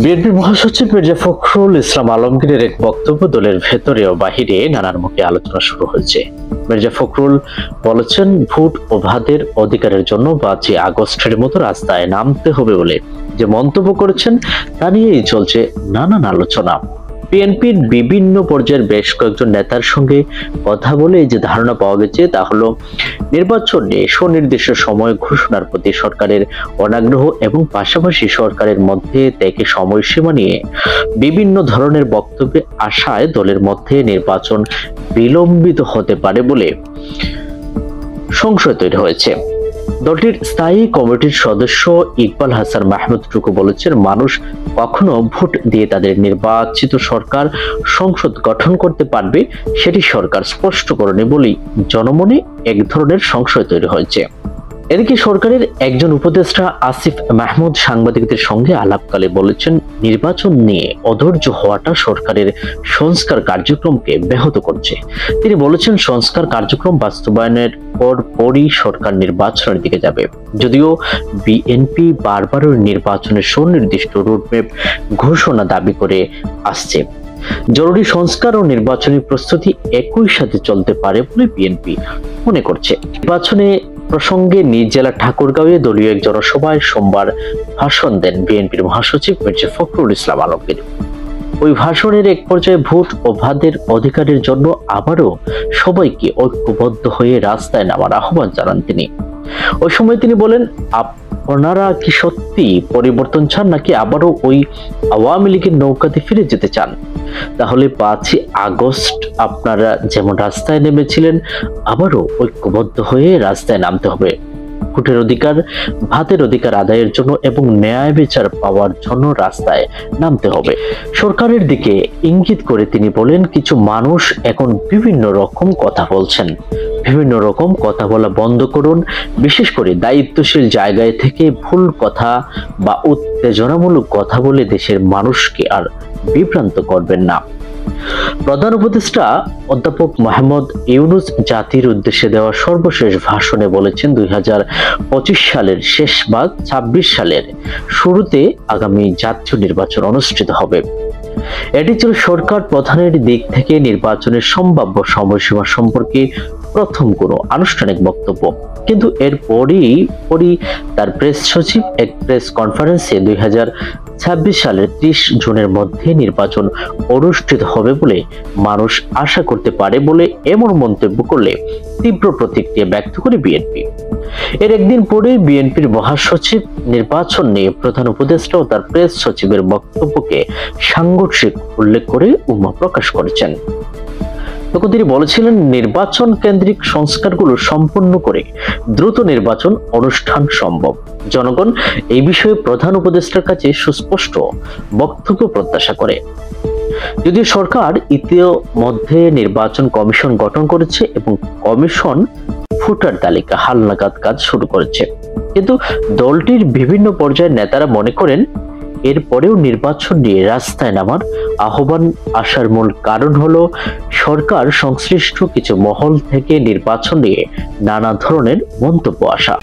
BNP মহাসচিব মির্জা ফখরুল ইসলাম আলমগীরের এক বক্তব্য দলের ভেতরে ও বাহিরে নানার মুখে আলোচনা শুরু হয়েছে। মির্জা ফখরুল বলেছেন, ভোট ও ভাতের অধিকারের জন্য 5 আগস্টের মতো রাস্তায় নামতে হবে বলে যে মন্তব্য করেছেন তা নিয়েই চলছে নানান আলোচনা। বিএনপির বিভিন্ন পর্যায়ের বেশ কয়েকজন নেতার সঙ্গে কথা বলে যে ধারণা পাওয়া গেছে তা হলো, নির্বাচন নিয়ে সুনির্দিষ্ট সময় ঘোষণার প্রতি সরকারের অনাগ্রহ এবং পাশাপাশি সরকারের মধ্যে থেকে সময়সীমা নিয়ে বিভিন্ন ধরনের বক্তব্যে আসায় দলের মধ্যে নির্বাচন বিলম্বিত হতে পারে বলে সংশয় তৈরি হয়েছে। দলটির স্থায়ী কমিটির সদস্য ইকবাল হাসান মাহমুদ টুকু বলেছেন, মানুষ কখনো ভোট দিয়ে তাদের নির্বাচিত সরকার সংসদ গঠন করতে পারবে সেটি সরকার স্পষ্ট করেনি বলেই জনমনে এক ধরনের সংশয় তৈরি হয়েছে। এদিকে সরকারের একজন উপদেষ্টা আসিফ মাহমুদ সাংবাদিকদের সঙ্গে আলাপকালে বলেছেন, নির্বাচন নিয়ে অধৈর্য হওয়াটা সরকারের সংস্কার কার্যক্রমকে ব্যাহত করছে। তিনি বলেছেন, সংস্কার কার্যক্রম বাস্তবায়নের পরই সরকার নির্বাচনের দিকে যাবে। যদিও বিএনপি বারবার নির্বাচনের সুনির্দিষ্ট রুটম্যাপ ঘোষণা দাবি করে আসছে, জরুরি সংস্কার ও নির্বাচনী প্রস্তুতি একই সাথে চলতে পারে বলে বিএনপি মনে করছে। নির্বাচনে প্রসঙ্গে নিজ জেলা ঠাকুরগাঁওয়ে দলীয় এক জনসভায় সোমবার ভাষণ দেন বিএনপির মহাসচিব মির্জা ফখরুল ইসলাম আলমগীর। ওই ভাষণের এক পর্যায়ে ভোট ও ভাতের অধিকারের জন্য আবারও সবাইকে ঐক্যবদ্ধ হয়ে রাস্তায় নামার আহ্বান জানান তিনি। ওই সময় তিনি বলেন, আপনারা কি সত্যি পরিবর্তন চান নাকি আবারও ওই আওয়ামী লীগের নৌকাতে ফিরে যেতে চান? তাহলে 5 আগস্ট আপনারা যেমন রাস্তায় নেমেছিলেন আবারও ঐক্যবদ্ধ হয়ে রাস্তায় নামতে হবে। ভোটের অধিকার, ভাতের অধিকার আদায়ের জন্য এবং ন্যায় বিচার পাওয়ার জন্য রাস্তায় নামতে হবে। সরকারের দিকে ইঙ্গিত করে তিনি বলেন, কিছু মানুষ এখন বিভিন্ন রকম কথা বলছেন। বিভিন্ন রকম কথা বলা বন্ধ করুন। বিশেষ করে দায়িত্বশীল জায়গায় থেকে ভুল কথা বা উত্তেজনামূলক কথা বলে দেশের মানুষকে আর বিভ্রান্ত করবেন না। প্রধান উপদেষ্টা অধ্যাপক মোহাম্মদ ইউনূস জাতির উদ্দেশ্যে দেওয়া সর্বশেষ ভাষণে বলেছেন, 2025 সালের শেষ ভাগ 26 সালের শুরুতে আগামী জাতীয় নির্বাচন অনুষ্ঠিত হবে। এটি ছিল সরকার প্রধানের দিক থেকে নির্বাচনের সম্ভাব্য সময়সীমা সম্পর্কে প্রথম কোনো আনুষ্ঠানিক বক্তব্য। কিন্তু এরপরই তার প্রেস সচিব এক প্রেস কনফারেন্সে 2026 সালের 30 জুনের মধ্যে নির্বাচন অনুষ্ঠিত হবে বলে মানুষ আশা করতে পারে বলে এমন মন্তব্য করলে তীব্র প্রতিক্রিয়া ব্যক্ত করে বিএনপি। এর একদিন পরে বিএনপির মহাসচিব নির্বাচন নিয়ে প্রধান উপদেষ্টা ও তার প্রেস সচিবের বক্তব্যকে সাংঘর্ষিক উল্লেখ করে উম্মা প্রকাশ করেছেন। তখন তিনি বলেছিলেন, নির্বাচন কেন্দ্রিক সংস্কারগুলো সম্পন্ন করে দ্রুত নির্বাচন অনুষ্ঠান সম্ভব। জনগণ এই বিষয়ে প্রধান উপদেষ্টার কাছে সুস্পষ্ট বক্তব্য প্রত্যাশা করে। যদিও সরকার ইতিমধ্যে নির্বাচন কমিশন গঠন করেছে এবং কমিশন ভোটার তালিকা হালনাগাদ কাজ শুরু করেছে, কিন্তু দলটির বিভিন্ন পর্যায়ের নেতারা মনে করেন এরপরেও নির্বাচন নিয়ে রাস্তায় নামার আহ্বান আসার মূল কারণ হলো সরকার সংশ্লিষ্ট কিছু মহল থেকে নির্বাচন নিয়ে নানা ধরনের মন্তব্য আসা।